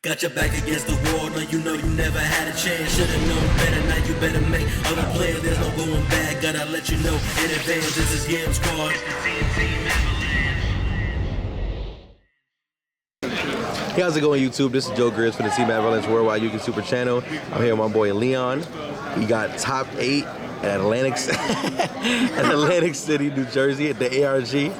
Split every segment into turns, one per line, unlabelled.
Got your back against the wall, no, you know you never had a chance. Should've known better, now you better make other plans. There's no going back, gotta let you know in advance. This is Game Squad.
Hey, how's it going, YouTube? This is Joe Grizz for the Team Avalanche Worldwide YouTube Super Channel. I'm here with my boy Leon. He got top 8 at Atlantic City, New Jersey at the ARG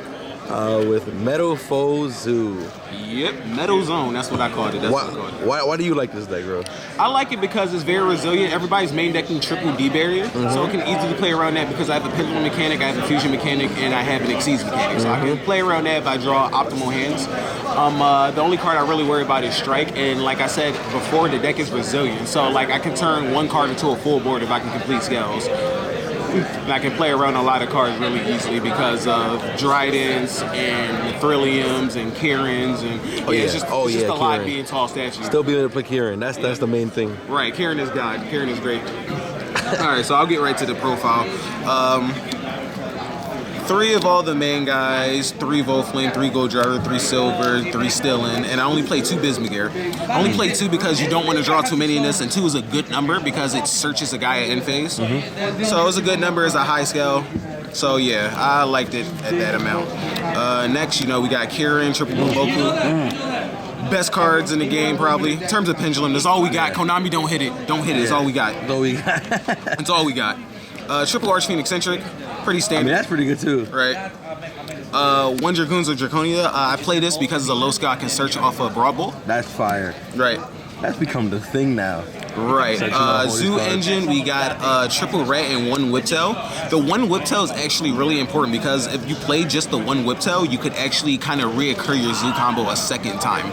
with METALFOE Zoo.
Yep, Metal Zone, that's what I called it.
Why do you like this deck, bro?
I like it because it's very resilient. Everybody's main decking triple D barrier, so it can easily play around that because I have a Pendulum mechanic, I have a Fusion mechanic, and I have an Exceeds mechanic. So I can play around that if I draw optimal hands. The only card I really worry about is Strike, and like I said before, the deck is resilient. So like I can turn one card into a full board if I can complete scales. And I can play around a lot of cards really easily because of Dryadens and Thrilliums and Karens and it's just a lot being tossed at you.
Still being able to play Karen. That's the main thing.
Right, Karen is God. Karen is great. Alright, so I'll get right to the profile. 3 of all the main guys, 3 Volflame, 3 Gold Driver, 3 Silver, 3 Stillin, and I only play 2 Bismugear. I only play 2 because you don't want to draw too many in this, and 2 is a good number because it searches a guy at end phase. So it's a good number, it's a high scale. So yeah, I liked it at that amount. Next, you know, we got Kieran, Triple Boku. Best cards in the game, probably. In terms of Pendulum, that's all we got. Konami, don't hit it. Don't hit it, it's all we got. That's all we got. Triple Archfiend Eccentric. Pretty standard.
I mean, that's pretty good too.
Right. 1 Dragoons of Draconia. I play this because it's a low skill I can search off a Broad Bowl.
That's fire.
Right.
That's become the thing now.
Right. Zoo Engine, we got triple rat and 1 Whiptail. The 1 Whiptail is actually really important because if you play just the 1 Whiptail, you could actually kind of reoccur your Zoo combo a second time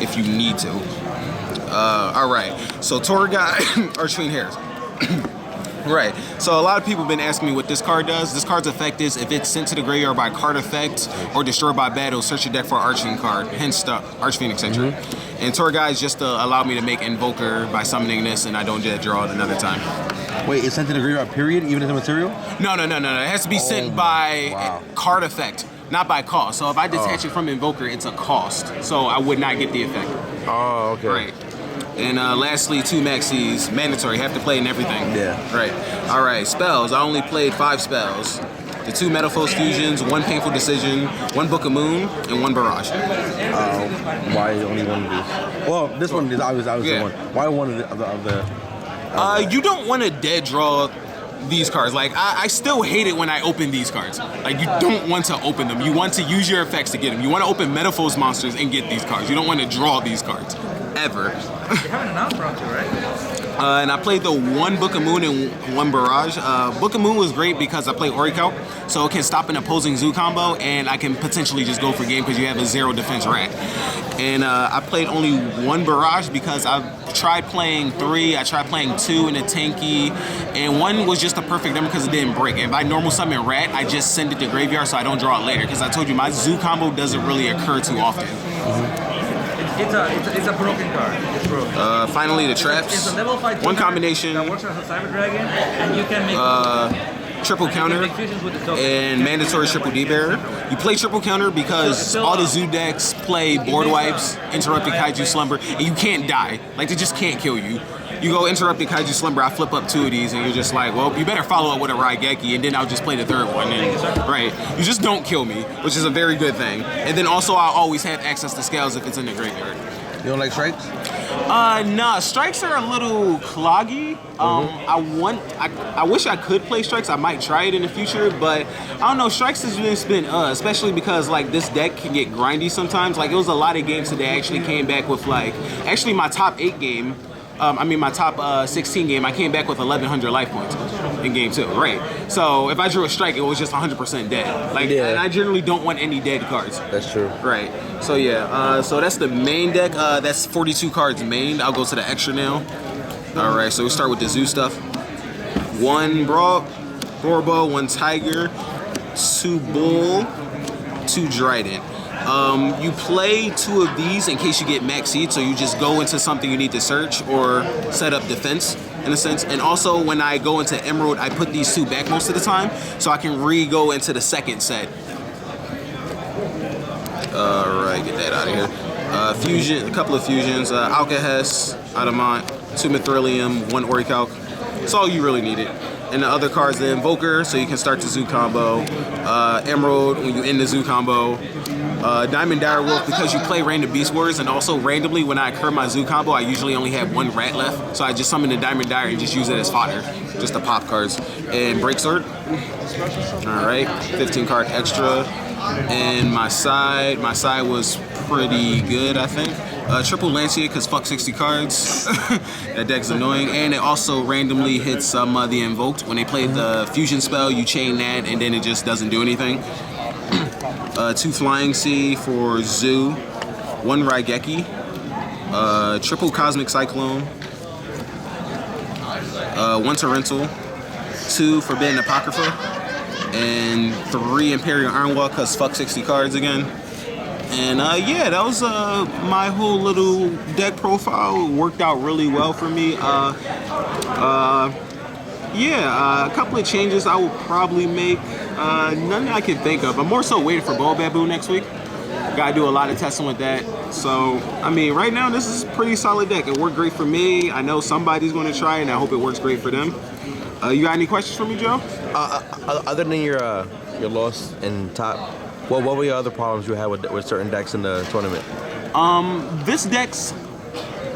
if you need to. Alright. So Torgai, Archfiend Harris. Right, so a lot of people have been asking me what this card does. This card's effect is if it's sent to the graveyard by card effect or destroyed by battle, search your deck for an Archfiend card, hence the Archfiend Eccentric. And Torgai is just to allow me to make Invoker by summoning this and I don't get draw it another time.
Wait, it's sent to the graveyard period, even as a material?
No. It has to be sent by card effect, not by cost. So if I detach it from Invoker, it's a cost. So I would not get the effect.
Oh, okay.
Right. And lastly, 2 maxis, mandatory, have to play in everything.
Yeah.
Right. Alright, spells. I only played 5 spells. The 2 METALFOE fusions, 1 Painful Decision, 1 Book of Moon, and 1 Barrage.
Why only one of these? Well, this one is obviously one. Why one of the
you don't want to dead draw these cards. Like, I still hate it when I open these cards. Like, you don't want to open them. You want to use your effects to get them. You want to open METALFOE's monsters and get these cards. You don't want to draw these cards. Ever.
You haven't announced round 2, right?
And I played the 1 Book of Moon and 1 Barrage. Book of Moon was great because I play Orichalc, so it can stop an opposing Zoo combo, and I can potentially just go for game because you have a 0 defense rat. And I played only 1 Barrage because I've tried playing 3, I tried playing 2 in a tanky, and 1 was just a perfect number because it didn't break. And if I normal summon rat, I just send it to graveyard so I don't draw it later because I told you my Zoo combo doesn't really occur too often.
It's a broken card. It's broken.
Finally, the traps.
It's a level 5
1 combination.
That works as a Cyber Dragon, and you can make
triple counter and mandatory triple D barrier. You play triple counter because all the Zoo decks play board wipes, interrupted Kaiju Slumber, and you can't die. Like, they just can't kill you. You go interrupted Kaiju Slumber, I flip up 2 of these, and you're just like, well, you better follow up with a Raigeki, and then I'll just play the 3rd one. And, right, you just don't kill me, which is a very good thing. And then also, I always have access to scales if it's in the graveyard.
You don't like strikes?
Nah, strikes are a little cloggy. I wish I could play strikes. I might try it in the future, but I don't know. Strikes has just been especially because like this deck can get grindy sometimes. Like it was a lot of games today. I actually came back with like my top 8 game. My top 16 game, I came back with 1,100 life points in game 2, right? So if I drew a strike, it was just 100% dead. Like, and I generally don't want any dead cards.
That's true.
Right. So yeah, so that's the main deck. That's 42 cards main. I'll go to the extra now. All right, so we start with the Zoo stuff. 1 Borbo, 1 Tiger, 2 Bull, 2 Dryden. You play 2 of these in case you get max seed, so you just go into something you need to search or set up defense in a sense. And also when I go into Emerald, I put these 2 back most of the time so I can re-go into the second set. Alright, get that out of here. Fusion, a couple of fusions, Alcahest, Adamant, 2 Mithrilium, 1 Orichalc. That's all you really needed. And the other cards, the Invoker, so you can start the zoo combo. Emerald, when you end the zoo combo. Diamond Direwolf, because you play random Beast Wars, and also randomly when I occur my zoo combo, I usually only have 1 rat left. So I just summon the Diamond Dire and just use it as fodder, just the pop cards. And Break Sword. Alright, 15 card extra. And my side was pretty good, I think. Triple Lancia, because fuck 60 cards. That deck's annoying. And it also randomly hits some the Invoked. When they play the fusion spell, you chain that, and then it just doesn't do anything. 2 Flying Sea for Zoo. 1 Raigeki. Triple Cosmic Cyclone. 1 Torrential. 2 Forbidden Apocrypha. And 3 Imperial Ironwall, because fuck 60 cards again. And yeah, that was my whole little deck profile. It worked out really well for me. Yeah, a couple of changes I will probably make. None that I can think of. I'm more so waiting for Ball Babu next week. Gotta do a lot of testing with that. So, I mean, right now this is a pretty solid deck. It worked great for me. I know somebody's going to try it, and I hope it works great for them. You got any questions for me, Joe?
Other than your loss in top, what were your other problems you had with certain decks in the tournament?
This deck's,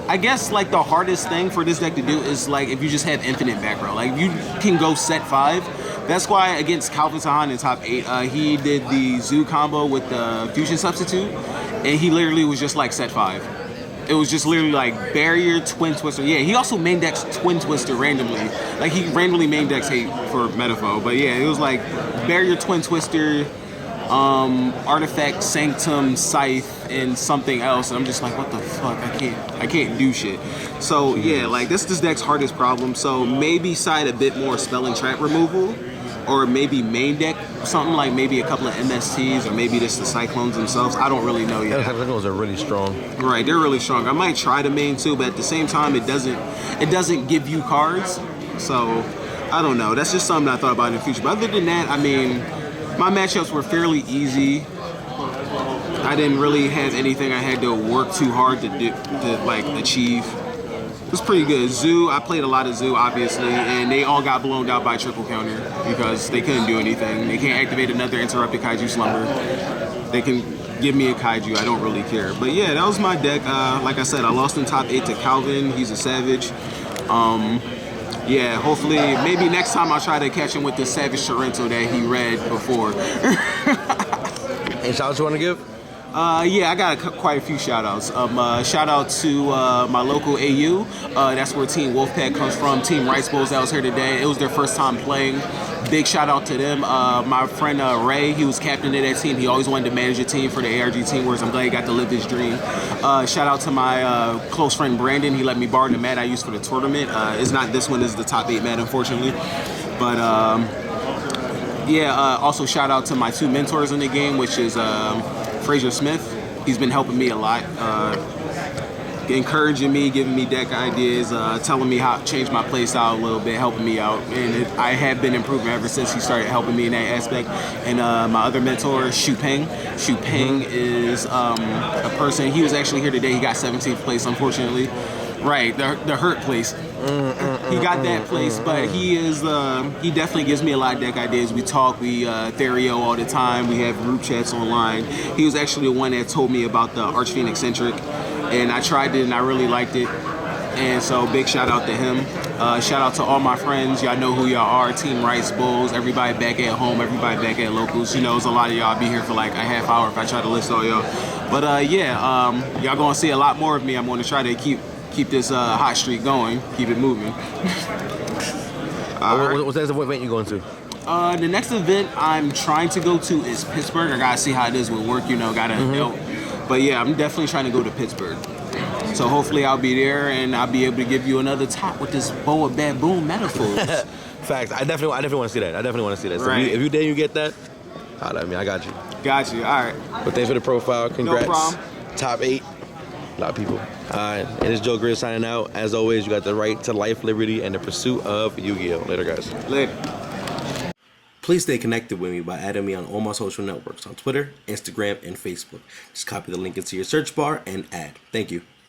I guess, like the hardest thing for this deck to do is like if you just have infinite back row. Like you can go set 5. That's why against Calvin Sahan in top 8, he did the Zoo combo with the Fusion Substitute, and he literally was just like set 5. It was just literally like Barrier, Twin Twister. Yeah, he also main decks Twin Twister randomly. Like he randomly main decks Hate for METALFOE. But yeah, it was like Barrier, Twin Twister, Artifact, Sanctum, Scythe, and something else. And I'm just like, what the fuck? I can't do shit. So yeah, like this deck's hardest problem. So maybe side a bit more spell and trap removal. Or maybe main deck something like maybe a couple of MSTs, or maybe just the Cyclones themselves. I don't really know yet.
The Cyclones are really strong.
Right, they're really strong. I might try the main too, but at the same time, it doesn't give you cards. So I don't know. That's just something I thought about in the future. But other than that, I mean, my matchups were fairly easy. I didn't really have anything I had to work too hard to like achieve. It was pretty good. Zoo, I played a lot of Zoo, obviously, and they all got blown out by triple counter because they couldn't do anything. They can't activate another interrupted Kaiju Slumber. They can give me a Kaiju, I don't really care. But yeah, that was my deck. Like I said, I lost in top 8 to Calvin. He's a savage. Yeah, hopefully, maybe next time I'll try to catch him with the Savage Torrential that he read before.
Any shout-outs you want to give?
Yeah, I got quite a few shout-outs. Shout out to my local AU. That's where Team Wolfpack comes from. Team Rice Bowls that was here today. It was their first time playing. Big shout out to them. My friend Ray, he was captain of that team. He always wanted to manage a team for the ARG Team Wars. I'm glad he got to live his dream. Shout out to my close friend Brandon. He let me borrow the mat I used for the tournament. It's not this one, it's the top 8 mat, unfortunately. But yeah, also shout out to my 2 mentors in the game, which is Fraser Smith. He's been helping me a lot, encouraging me, giving me deck ideas, telling me how to change my play style a little bit, helping me out. And I have been improving ever since he started helping me in that aspect. And my other mentor, Shu Peng. Shu Peng is a person, he was actually here today. He got 17th place, unfortunately. Right, the hurt place. He got that place, but he is he definitely gives me a lot of deck ideas. We talk, we Therio all the time. We have group chats online. He was actually the one that told me about the Archfiend Eccentric, and I tried it and I really liked it. And so big shout out to him. Shout out to all my friends. Y'all know who y'all are. Team Rice Bulls. Everybody back at home. Everybody back at locals. You know, there's a lot of y'all be here for like a half hour if I try to list all y'all. But yeah, y'all gonna see a lot more of me. I'm gonna try to keep this hot streak going, keep it moving.
What's the next event you going to?
The next event I'm trying to go to is Pittsburgh. I gotta see how it is with work, you know, gotta help. But yeah, I'm definitely trying to go to Pittsburgh. So hopefully I'll be there and I'll be able to give you another top with this boa baboon metaphors.
Facts. I definitely want to see that. So
right.
if you dare you get that, holla at me. I got you.
Got you. All right.
But thanks for the profile. Congrats.
No problem.
Top 8. A lot of people. And it's Joe Grizz signing out. As always, you got the right to life, liberty, and the pursuit of Yu-Gi-Oh. Later, guys.
Later.
Please stay connected with me by adding me on all my social networks on Twitter, Instagram, and Facebook. Just copy the link into your search bar and add. Thank you.